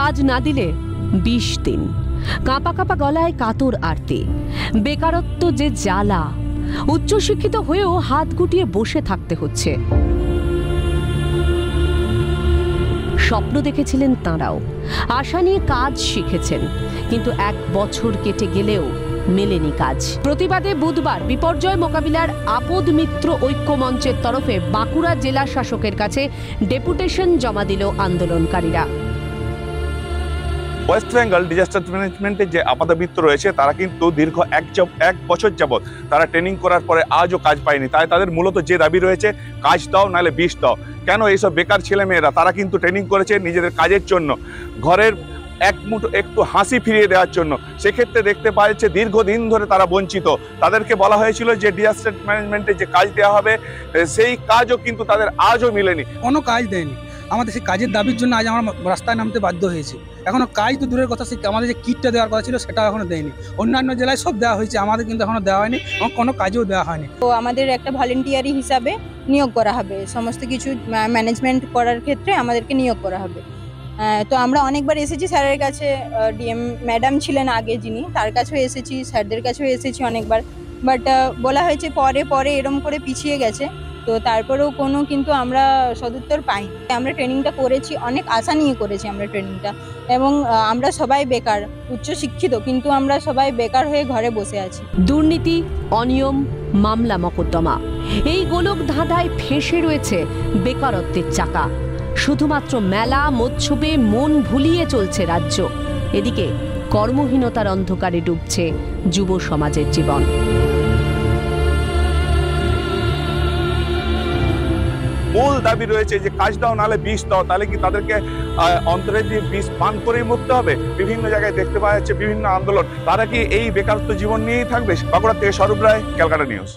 কাজ না দিলে 20 দিন। কাঁপা কাঁপা গলায় কাতর আরতি। বেকারত্ব যে জ্বালা, উচ্চশিক্ষিত হয়েও হাত গুটিয়ে বসে থাকতে হচ্ছে। স্বপ্ন দেখেছিলেন তাঁরাও, আশা নিয়ে কাজ শিখেছেন, কিন্তু 1 বছর কেটে গেলেও মেলেনি কাজ। প্রতিবাদে বুধবার বিপর্যয় মোকাবিলার আপদ মিত্র ঐক্য মঞ্চের তরফে বাঁকুড়া জেলা শাসকের কাছে ডেপুটেশন জমা দিল আন্দোলনকারীরা। ওয়েস্ট বেঙ্গল ডিজাস্টার ম্যানেজমেন্টের যে আপাতমিত্র রয়েছে তারা কিন্তু দীর্ঘ 1 বছর যাবৎ তারা ট্রেনিং করার পরে আজও কাজ পায়নি। তাই তাদের মূলত যে দাবি রয়েছে, কাজ দাও নাহলে বিষ দাও। কেন এইসব বেকার ছেলেমেয়েরা তারা কিন্তু ট্রেনিং করেছে নিজেদের কাজের জন্য, ঘরের একটু হাসি ফিরিয়ে দেওয়ার জন্য। সেক্ষেত্রে দেখতে পাওয়া যাচ্ছে দীর্ঘদিন ধরে তারা বঞ্চিত। তাদেরকে বলা হয়েছিল যে ডিজাস্টার ম্যানেজমেন্টে যে কাজ দেওয়া হবে, সেই কাজও কিন্তু তাদের আজও মিলেনি, কোনো কাজ দেয়নি। আমাদের সেই কাজের দাবির জন্য আজ আমরা রাস্তায় নামতে বাধ্য হয়েছি। এখনো কাজ তো দূরের কথা, আমাদের যে কিটটা দেওয়ার কথা ছিল সেটাও এখনো দেয়নি। অন্যান্য জেলায় সব দেওয়া হয়েছে, আমাদের কিন্তু এখনো দেওয়া হয়নি, কোনো কাজও দেওয়া হয়নি। তো আমাদের একটা ভলেন্টিয়ারি হিসাবে নিয়োগ করা হবে, সমস্ত কিছু ম্যানেজমেন্ট করার ক্ষেত্রে আমাদেরকে নিয়োগ করা হবে। তো আমরা অনেকবার এসেছি স্যারের কাছে, ডিএম ম্যাডাম ছিলেন আগে যিনি, তার কাছেও এসেছি, স্যারদের কাছেও এসেছি অনেকবার। বাট বলা হয়েছে পরে পরে এরম করে পিছিয়ে গেছে। তো তারপরেও কোনো কিন্তু আমরা সদুত্তর পাইনি। আমরা ট্রেনিংটা করেছি, অনেক আশা নিয়ে করেছি আমরা ট্রেনিংটা, এবং আমরা সবাই বেকার, উচ্চশিক্ষিত, কিন্তু আমরা সবাই বেকার হয়ে ঘরে বসে আছি। দুর্নীতি, অনিয়ম, মামলা মকদ্দমা, এই গোলক ধাঁধায় ফেঁসে রয়েছে বেকারত্বের চাকা। শুধুমাত্র মেলা মৎসবে মন ভুলিয়ে চলছে রাজ্য। এদিকে কর্মহীনতার অন্ধকারে ডুবছে যুব সমাজের জীবন। মূল দাবি রয়েছে যে কাজ দাও নাহলে বিষ দাও। তাহলে কি তাদেরকে অন্তরে দিয়ে বিষ পান করেই মরতে হবে? বিভিন্ন জায়গায় দেখতে পাওয়া যাচ্ছে বিভিন্ন আন্দোলন। তারা কি এই বেকারত্ব জীবন নিয়েই থাকবে? বাঁকুড়া থেকে স্বরূপ রায়, ক্যালকাটা নিউজ।